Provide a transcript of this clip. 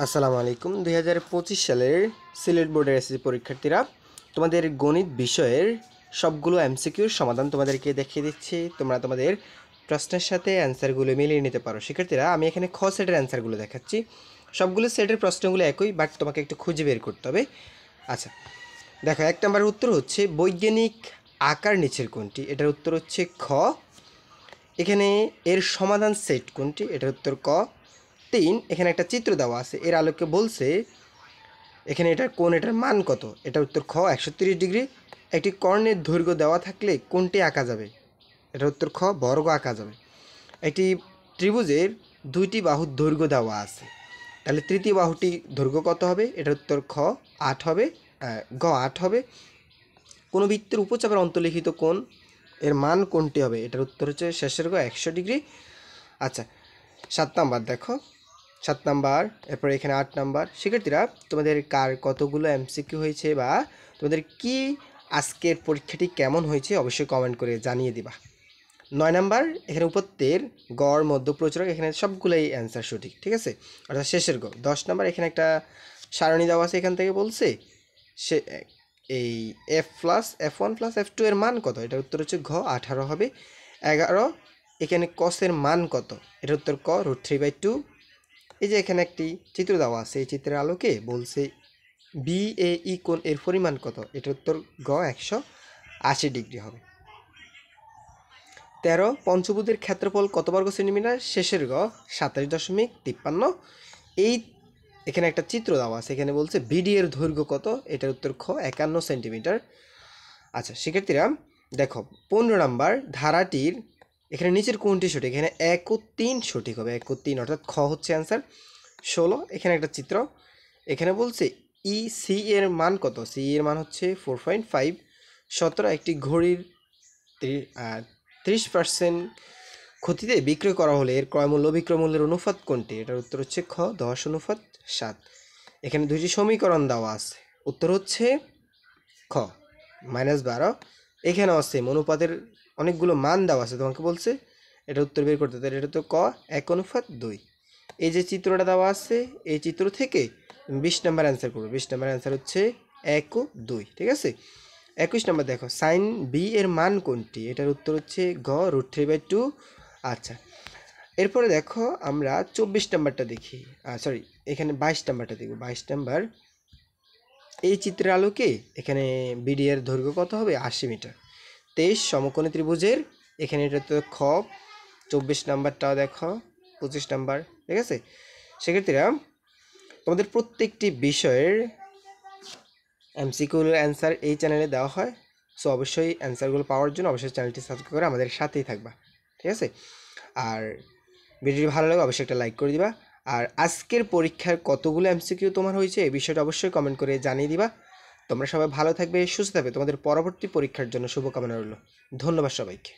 আসসালামু আলাইকুম। 2025 সালের সিলেট বোর্ডের এসএসসি পরীক্ষার্থীরা, তোমাদের গণিত বিষয়ের সবগুলো এমসিকিউর সমাধান তোমাদেরকে দেখিয়ে দিচ্ছি। তোমরা তোমাদের প্রশ্নের সাথে অ্যান্সারগুলো মিলিয়ে নিতে পারো। শিক্ষার্থীরা, আমি এখানে খ সেটের অ্যান্সারগুলো দেখাচ্ছি। সবগুলো সেটের প্রশ্নগুলো একই, বাট তোমাকে একটু খুঁজে বের করতে হবে। আচ্ছা, দেখো, 1 নম্বরের উত্তর হচ্ছে বৈজ্ঞানিক আকার নিচের কোনটি? এটার উত্তর হচ্ছে খ। এখানে এর সমাধান সেট কোনটি? এটার উত্তর ক। 3, এখানে একটা চিত্র দেওয়া আছে, এর আলোকে বলছে এখানে এটার এটার মান কত? এটার উত্তর খ 130 ডিগ্রি। একটি কর্ণের দৈর্ঘ্য দেওয়া থাকলে কোনটি আঁকা যাবে? এটার উত্তর খ বর্গ আঁকা যাবে। একটি ত্রিভুজের দুইটি বাহুর দৈর্ঘ্য দেওয়া আছে, তাহলে তৃতীয় বাহুটি দৈর্ঘ্য কত হবে? এটার উত্তর খ 8 হবে, গ 8 হবে। কোনো বৃত্তের উপচাপের অন্তর্লিখিত কোণ এর মান কোনটি হবে? এটার উত্তর হচ্ছে শেষের গ 100 ডিগ্রি। আচ্ছা, 7 নাম্বার দেখো, 7 নাম্বার, এরপর এখানে 8 নাম্বার। শিক্ষার্থীরা, তোমাদের কার কতগুলো এমসিকিউ হয়েছে বা তোমাদের কি আজকের পরীক্ষাটি কেমন হয়েছে অবশ্যই কমেন্ট করে জানিয়ে দিবা। 9 নাম্বার, এখানে উপত্যের গড় মধ্য প্রচুরক, এখানে সবগুলোই অ্যান্সার সঠিক, ঠিক আছে, অর্থাৎ শেষের গ। 10 নাম্বার, এখানে একটা সারণী দেওয়া আছে, এখান থেকে বলছে সে এই f1 + f2 এর মান কত? এটার উত্তর হচ্ছে ঘ 18 হবে। 11, এখানে কসের মান কত? এটার উত্তর ক √3/2। এই যে এখানে একটি চিত্র দেওয়া আছে, এই চিত্রের আলোকে বলছে BAE কোণ এর পরিমাণ কত? এটার উত্তর গ 180 ডিগ্রি হবে। 13, পঞ্চভুজের ক্ষেত্রফল কত বর্গ সেন্টিমিটার? শেষের গ 27.53। এই এখানে একটা চিত্র দেওয়া আছে, এখানে বলছে BD এর দৈর্ঘ্য কত? এটার উত্তর খ 51 সেন্টিমিটার। আচ্ছা শিক্ষার্থীরা, দেখো 15 নাম্বার ধারাটির এখানে নিচের কোনটি সঠিক? এখানে 1 ও 3 সঠিক হবে, 1 ও 3, অর্থাৎ খ হচ্ছে অ্যান্সার। 16, এখানে একটা চিত্র, এখানে বলছে EC এর মান কত? সি এর মান হচ্ছে 4.5। 17, একটি ঘড়ির 30% ক্ষতিতে বিক্রয় করা হলে এর ক্রয়মূল্য বিক্রয় মূল্যের অনুপাত কোনটি? এটার উত্তর হচ্ছে খ 10:7। এখানে দুইটি সমীকরণ দেওয়া আছে, উত্তর হচ্ছে খ -12। এখানেও আছে অনুপাতের অনেকগুলো মান দেওয়া আছে, তোমাকে বলছে এটা উত্তর বের করতে, তাহলে এটা তো ক 1:2। এই যে চিত্রটা দেওয়া আছে, এই চিত্র থেকে 20 নাম্বার অ্যান্সার করবে। 20 নাম্বার অ্যান্সার হচ্ছে 1:2, ঠিক আছে। 21 নাম্বার দেখো, সাইন বি এর মান কোনটি? এটার উত্তর হচ্ছে গ √3/2। আচ্ছা, এরপরে দেখো আমরা 24 নাম্বারটা দেখি, সরি এখানে 22 নাম্বারটা দেখব। 22 নাম্বার, এই চিত্রের আলোকে এখানে বিডি এর দৈর্ঘ্য কত হবে? 80 মিটার। 23, সমকোণী ত্রিভুজের, এখানে এটা তো খ। 24 নাম্বারটাও দেখো, 25 নাম্বার, ঠিক আছে। সেক্ষেত্রে তোমাদের প্রত্যেকটি বিষয়ের এমসিকিউর অ্যান্সার এই চ্যানেলে দেওয়া হয়। সো অবশ্যই অ্যান্সারগুলো পাওয়ার জন্য অবশ্যই চ্যানেলটি সাবস্ক্রাইব করে আমাদের সাথেই থাকবা, ঠিক আছে। আর ভিডিওটি ভালো লাগে অবশ্যই একটা লাইক করে দিবা। আর আজকের পরীক্ষার কতগুলো এমসিকিউ তোমার হয়েছে এই বিষয়টা অবশ্যই কমেন্ট করে জানিয়ে দিবা। তোমরা সবাই ভালো থাকবে, সুস্থ থাকবে। তোমাদের পরবর্তী পরীক্ষার জন্য শুভকামনা রইল। ধন্যবাদ সবাইকে।